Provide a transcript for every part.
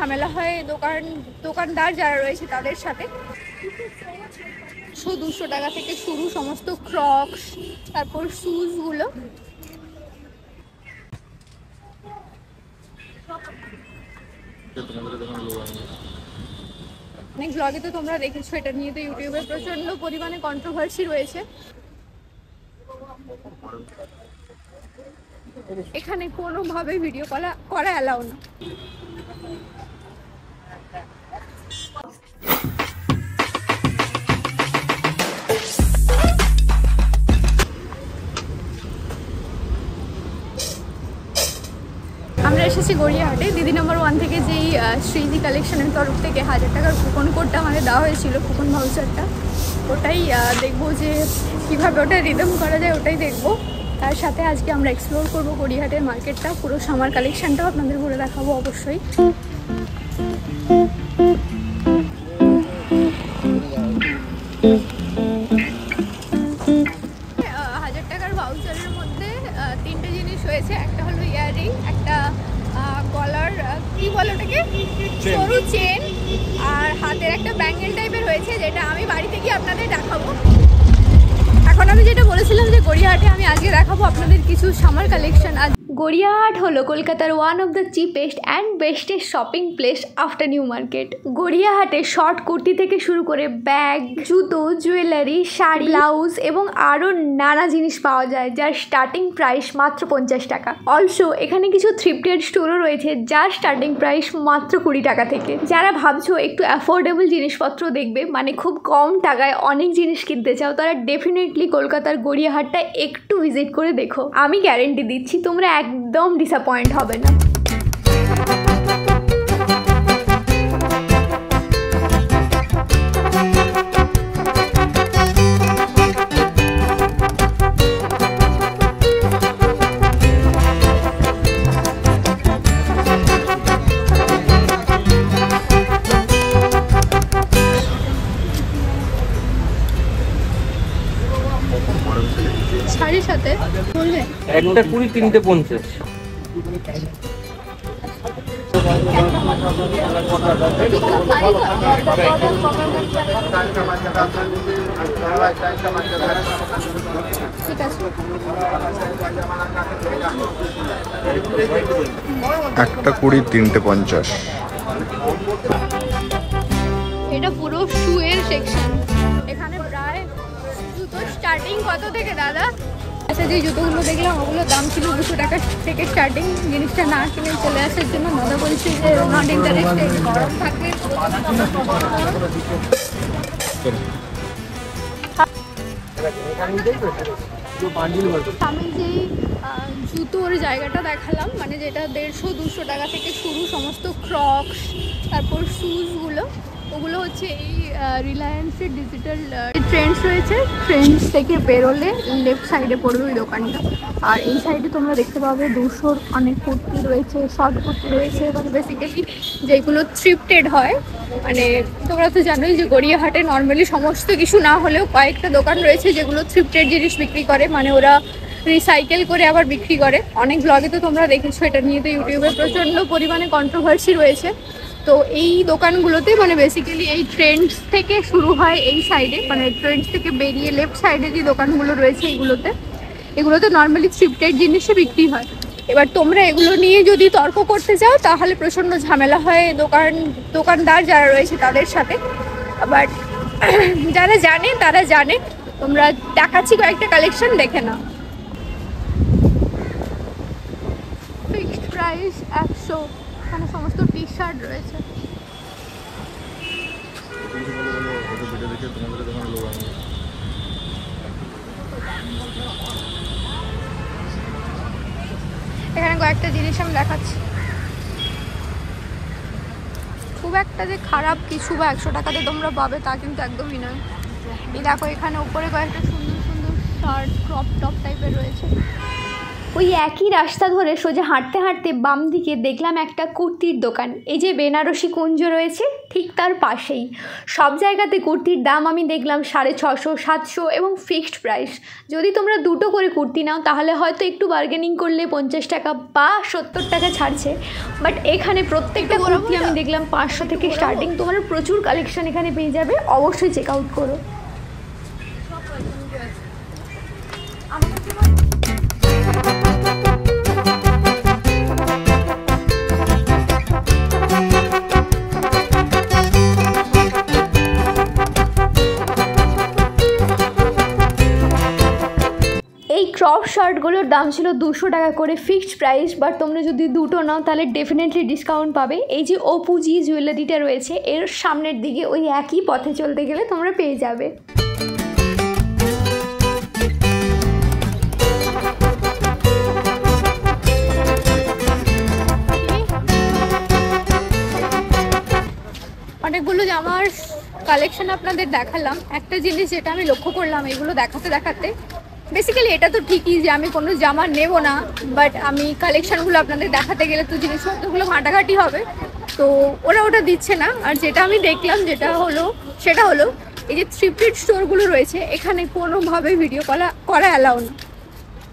ঝামেলা হয় দোকানদার যারা রয়েছে তাদের সাথে। 200 টাকা থেকে শুরু সমস্ত ক্রক্স, তারপর শুজগুলো। অনেক ব্লগে তো তোমরা দেখেছো, এটা নিয়ে তো ইউটিউবে প্রচন্ড পরিমাণে কন্ট্রোভার্সি রয়েছে। এখানে কোনোভাবে ভিডিও করা অ্যালাউ না। আমরা এসেছি গড়িয়াহাটে। দিদি নম্বর 1 থেকে যেই শ্রীজি কালেকশনের তরফ থেকে 1000 টাকার কুপন কোডটা আমাদের দেওয়া হয়েছিল, কুপন ভাউচারটা, ওটাই দেখবো যে কীভাবে ওটা রিডিম করা যায়, ওটাই দেখবো। তার সাথে আজকে আমরা এক্সপ্লোর করবো গড়িয়াহাটের মার্কেটটা, পুরো সামার কালেকশনটাও আপনাদের ঘুরে দেখাবো অবশ্যই। 1000 টাকার ভাউচারের মধ্যে 3টে জিনিস হয়েছে। একটা হলো ইয়াররিং, একটা গলার কি বলে ওটাকে, সরু চেন, আর হাতের একটা ব্যাঙ্গেল টাইপের হয়েছে, যেটা আমি বাড়িতে গিয়ে আপনাদের দেখাবো। এখন আমি যেটা বলেছিলাম যে গড়িয়াহাটে আমি আজকে দেখাবো আপনাদের কিছু সামার কালেকশন। গড়িয়াহাট হলো কলকাতার one of the cheapest and bestest shopping place after New Market. গড়িয়াহাটে শর্ট কুর্তি থেকে শুরু করে ব্যাগ, জুতো, জুয়েলারি, শাড়ি, ব্লাউজ এবং আরও নানা জিনিস পাওয়া যায়, যার স্টার্টিং প্রাইস মাত্র 50 টাকা। অলসো এখানে কিছু থ্রিফটেড স্টোরও রয়েছে, যার স্টার্টিং প্রাইস মাত্র 20 টাকা থেকে। যারা ভাবছো একটু অ্যাফোর্ডেবল জিনিসপত্র দেখবে, মানে খুব কম টাকায় অনেক জিনিস কিনতে চাও, তারা ডেফিনেটলি কলকাতার গড়িয়াহাটটা একটু ভিজিট করে দেখো। আমি গ্যারেন্টি দিচ্ছি তোমরা একদম ডিসঅ্যাপয়েন্ট হবে না। শাড়ির সাথে বলবে একটা 20, 3টে 50। ঠিক আছে, একটা 20, 3টে 50। এটা পুরো শুয়ের সেকশন। এখানে প্রায় জুতো স্টার্টিং কত থেকে দাদা? আচ্ছা, যে জুতোগুলো দেখলাম ওগুলোর দাম ছিল 200 টাকা থেকে স্টার্টিং। জিনিসটা না কিনে চলে আসার জন্য দাদা বলছে যে নট ইন্টারেস্টেড, গরম থাকলে। আমি যেই জুতোর জায়গাটা দেখালাম, মানে যেটা 150-200 টাকা থেকে শুরু সমস্ত ক্রক্স, তারপর শুজগুলো, ওগুলো হচ্ছে এই রিলায়েন্সের ডিজিটাল ট্রেন্ডস রয়েছে। ট্রেন্ডস থেকে বেরোলে লেফট সাইডে পড়বে ওই দোকানটা। আর এই সাইডে তোমরা দেখতে পাবে 200-র অনেক কুর্তি রয়েছে, শর্ট কুর্তি রয়েছে, মানে বেসিক্যালি যেগুলো থ্রিফটেড হয়। মানে তোমরা তো জানোই যে গড়িয়াহাটে নর্মালি সমস্ত কিছু না হলেও কয়েকটা দোকান রয়েছে যেগুলো থ্রিফটেড জিনিস বিক্রি করে, মানে ওরা রিসাইকেল করে আবার বিক্রি করে। অনেক ব্লগে তো তোমরা দেখেছো, এটা নিয়ে তো ইউটিউবে প্রচণ্ড পরিমাণে কন্ট্রোভার্সি রয়েছে। তো এই দোকানগুলোতে মানে বেসিক্যালি এই ট্রেন্ডস থেকে শুরু হয় এই সাইডে, মানে ট্রেন্ডস থেকে বেরিয়ে লেফট সাইডে যে দোকানগুলো রয়েছে এগুলোতে নর্মালি থ্রিফটেড জিনিসই বিক্রি হয়। এবার তোমরা এগুলো নিয়ে যদি তর্ক করতে চাও তাহলে প্রচণ্ড ঝামেলা হয় দোকানদার যারা রয়েছে তাদের সাথে। আবার যারা জানে তারা জানে। তোমরা দেখাচ্ছি কয়েকটা কালেকশন, দেখে নাও। ফিক্সড প্রাইস 100, এখানে সমস্ত টি শার্ট রয়েছে। এখানে কয়েকটা জিনিস আমি দেখাচ্ছি, খুব একটা যে খারাপ কিছু বা 100 টাকাতে তোমরা পাবে তা কিন্তু একদমই নয়। এই দেখো, এখানে উপরে কয়েকটা সুন্দর সুন্দর শার্ট, ক্রপ টপ টাইপের রয়েছে। ওই একই রাস্তা ধরে সোজা হাঁটতে হাঁটতে বাম দিকে দেখলাম একটা কুর্তির দোকান। এই যে বেনারসি কুঞ্জ রয়েছে ঠিক তার পাশেই। সব জায়গাতে কুর্তির দাম আমি দেখলাম 650, 700 এবং ফিক্সড প্রাইস। যদি তোমরা দুটো করে কুর্তি নাও তাহলে হয়তো একটু বার্গেনিং করলে 50 টাকা বা 70 টাকা ছাড়ছে, বাট এখানে প্রত্যেকটা কুর্তি আমি দেখলাম 500 থেকে স্টার্টিং। তোমরা প্রচুর কালেকশন এখানে পেয়ে যাবে, অবশ্যই চেক আউট করো। এই ক্রপ শার্টগুলোর দাম ছিল 200 টাকা করে ফিক্সড প্রাইস, বাট তোমরা যদি দুটো নাও তাহলে ডেফিনেটলি ডিসকাউন্ট পাবে। এই যে অপুজি জুয়েলারিটা রয়েছে এর সামনের দিকে ওই একই পথে চলতে গেলে তোমরা পেয়ে যাবে। অনেকগুলো জামার কালেকশন আপনাদের দেখালাম। একটা জিনিস যেটা আমি লক্ষ্য করলাম এগুলো দেখাতে দেখাতে, বেসিক্যালি এটা তো ঠিকই যে আমি কোনো জামা নেব না, বাট আমি কালেকশানগুলো আপনাদের দেখাতে গেলে তো জিনিসপত্রগুলো ঘাটাঘাটি হবে, তো ওরা ওটা দিচ্ছে না। আর যেটা আমি দেখলাম সেটা হলো এই যে থ্রিপিড স্টোরগুলো রয়েছে এখানে কোনোভাবে ভিডিও করা অ্যালাউ না।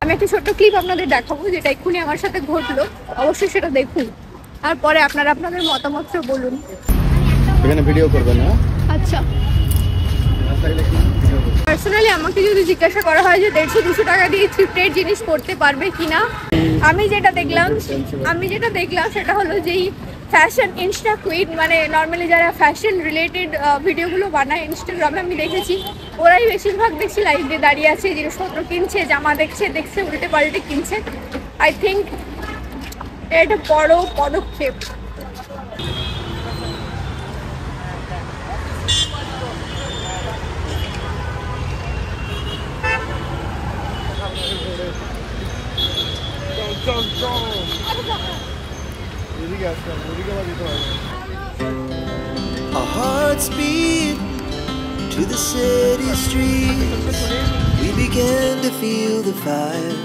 আমি একটা ছোট্ট ক্লিপ আপনাদের দেখাবো যেটা এক্ষুনি আমার সাথে ঘটলো, অবশ্যই সেটা দেখুন, তারপরে আপনারা আপনাদের মতামতটা বলুন। এখানে ভিডিও করবে না? আচ্ছা, পার্সোনালি আমাকে যদি জিজ্ঞাসা করা হয় যে 150-200 টাকা দিয়ে থ্রিফটেড জিনিস করতে পারবে কিনা, আমি যেটা দেখলাম সেটা হলো যেই ফ্যাশন ইনস্টা কুইন, মানে নর্মালি যারা ফ্যাশন রিলেটেড ভিডিওগুলো বানায় ইনস্টাগ্রামে আমি দেখেছি, ওরাই বেশিরভাগ দেখছি লাইভে দাঁড়িয়ে আছে, জিনিসপত্র কিনছে, জামা দেখছে উল্টে পাল্টে কিনছে। আই থিঙ্ক এটা বড় পদক্ষেপ। Our hearts beat to the city streets. We began to feel the fire.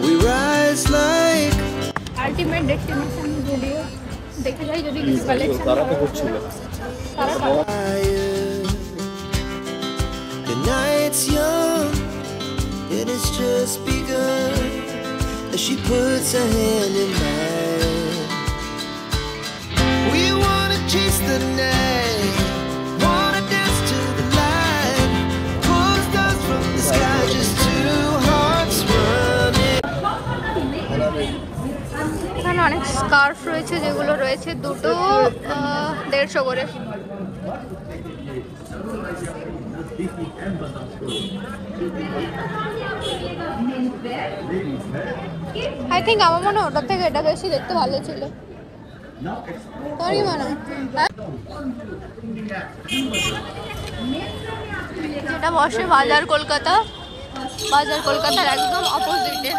We rise like ultimate destination video দেখে যাই যদি কিছু collection fire. The night's young and it's just begun. As she puts her hand in mine, we wanna chase the night, wanna dance to the light, pull stars from the sky, just two hearts running. এখানে অনেক scarf রয়েছে যেগুলো রয়েছে দুটো 150 করে। I think আমার মনে হয় ওটার থেকে এটা বেশি দেখতে ভালো ছিল। তোর কি মনে হয়? যেটা বসে বাজার কলকাতার একদম অপোজিটে।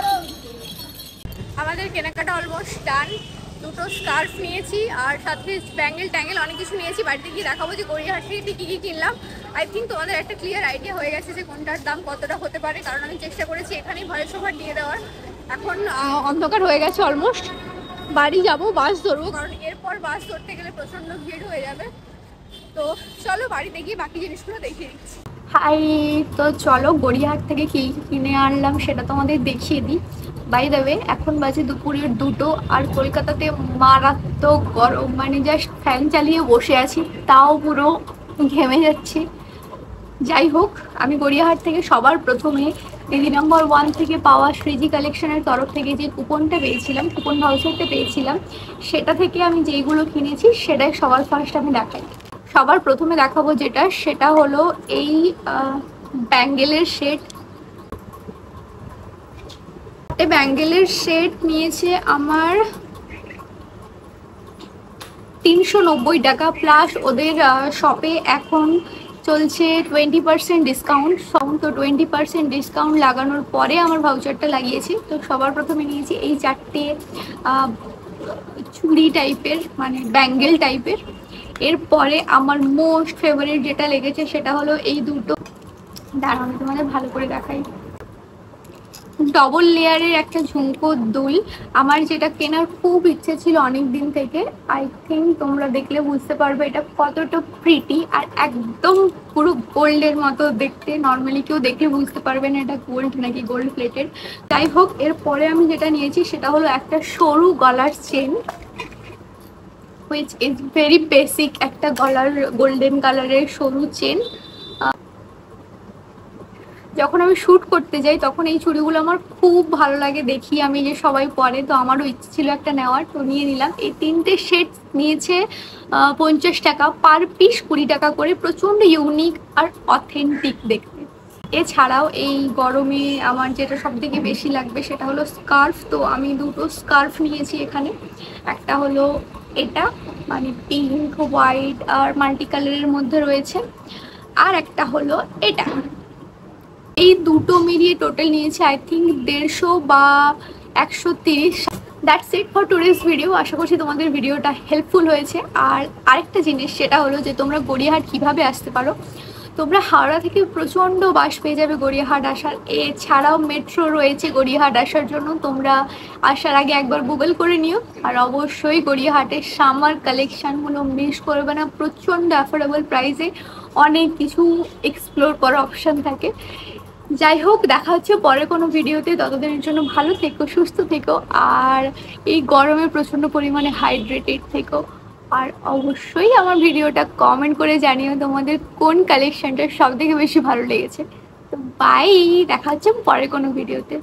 আমাদের কেনাকাটা অলমোস্ট ডান। দুটো স্কার্ফ নিয়েছি আর সাথে ব্যাঙ্গেল অনেক কিছু নিয়েছি। বাড়িতে গিয়ে দেখাবো যে গড়িয়াহাট থেকে কী কী কিনলাম। আই থিঙ্ক তোমাদের একটা ক্লিয়ার আইডিয়া হয়ে গেছে যে কোনটার দাম কতটা হতে পারে, কারণ আমি চেষ্টা করেছি এখানেই ভয়েস ওভার দিয়ে দেওয়ার। এখন অন্ধকার হয়ে গেছে অলমোস্ট, বাড়ি যাব, বাস ধরবো, কারণ এরপর বাস ধরতে গেলে প্রচণ্ড ভিড় হয়ে যাবে। তো চলো বাড়িতে গিয়ে বাকি জিনিসগুলো দেখিয়ে দিচ্ছি। হাই, তো চলো গড়িয়াহাট থেকে কী কিনে আনলাম সেটা তোমাদের দেখিয়ে দিই। বাই দ্য ওয়ে এখন বাজে দুপুরের 2টো, আর কলকাতাতে মারাত্মক গরম, মানে জাস্ট ফ্যান চালিয়ে বসে আছি তাও পুরো ঘেমে যাচ্ছি। যাই হোক, আমি গড়িয়াহাট থেকে সবার প্রথমে দিদি নম্বর 1 থেকে পাওয়া সৃজি কালেকশনের তরফ থেকে যে কুপনটা পেয়েছিলাম, কুপন ভাউচারটা পেয়েছিলাম, সেটা থেকে আমি যেইগুলো কিনেছি সেটাই সবার ফার্স্ট আমি দেখাই। সবার প্রথমে দেখাবো সেটা হলো এই ব্যাঙ্গেলের সেট। এই ব্যাঙ্গেলের সেট নিয়েছে আমার 390 টাকা, প্লাস ওদের শপে এখন চলছে 20% ডিসকাউন্ট। তো 20% ডিসকাউন্ট লাগানোর পরে আমার ভাউচারটা লাগিয়েছি। তো সবার প্রথমে নিয়েছি এই 4টে চুড়ি টাইপের, মানে ব্যাঙ্গেল টাইপের। এরপরে আমার মোস্ট ফেভারিট যেটা লেগেছে সেটা হলো এই দুটো। দাঁড়াও আমি তোমাদের ভালো করে দেখাই। ডবল লেয়ারের একটা ঝুমকো দুল, আমার যেটা কেনার খুব ইচ্ছে ছিল অনেক দিন থেকে। আই থিঙ্ক তোমরা দেখলে বুঝতে পারবে এটা কতটা প্রিটি, আর একদম পুরো গোল্ডের মতো দেখতে। নর্মালি কেউ দেখলে বুঝতে পারবে না এটা গোল্ড নাকি গোল্ড প্লেটেড। যাই হোক, এরপরে আমি যেটা নিয়েছি সেটা হলো একটা সরু গলার chain, which is very basic, একটা গলার গোল্ডেন কালারের সরু চেন। যখন আমি শ্যুট করতে যাই তখন এই চুড়িগুলো আমার খুব ভালো লাগে দেখি আমি, যে সবাই পরে, তো আমারও ইচ্ছে ছিল একটা নেওয়ার, তো নিয়ে নিলাম। এই 3টে সেট নিয়েছে 50 টাকা, পার পিস 20 টাকা করে। প্রচণ্ড ইউনিক আর অথেন্টিক দেখতে। এছাড়াও এই গরমে আমার যেটা সবথেকে বেশি লাগবে সেটা হলো স্কার্ফ, তো আমি দুটো স্কার্ফ নিয়েছি এখানে। একটা হলো এটা, মানে পিঙ্ক হোয়াইট আর মাল্টি কালারের মধ্যে রয়েছে, আর একটা হলো এটা। এই দুটো মিলিয়ে টোটাল নিয়েছে আই থিঙ্ক 150 বা 130। That's it for today's video. আশা করছি তোমাদের ভিডিওটা হেল্পফুল হয়েছে। আর আরেকটা জিনিস সেটা হলো যে তোমরা গড়িয়াহাট কিভাবে আসতে পারো। তোমরা হাওড়া থেকে প্রচণ্ড বাস পেয়ে যাবে গড়িয়াহাট আসার, এছাড়াও মেট্রো রয়েছে গড়িয়াহাট আসার জন্য। তোমরা আসার আগে একবার গুগল করে নিও। আর অবশ্যই গড়িয়াহাটের সামার কালেকশানগুলো মিস করবে না, প্রচণ্ড অ্যাফোর্ডেবল প্রাইসে অনেক কিছু এক্সপ্লোর করার অপশান থাকে। যাই হোক, দেখা হচ্ছে পরে কোনো ভিডিওতে। ততদিনের জন্য ভালো থেকো, সুস্থ থেকো, আর এই গরমে প্রচণ্ড পরিমাণে হাইড্রেটেড থেকো। আর অবশ্যই আমার ভিডিওটা কমেন্ট করে জানিও তোমাদের কোন কালেকশানটা সবথেকে বেশি ভালো লেগেছে। তো বাই, দেখা হচ্ছে পরে কোনো ভিডিওতে।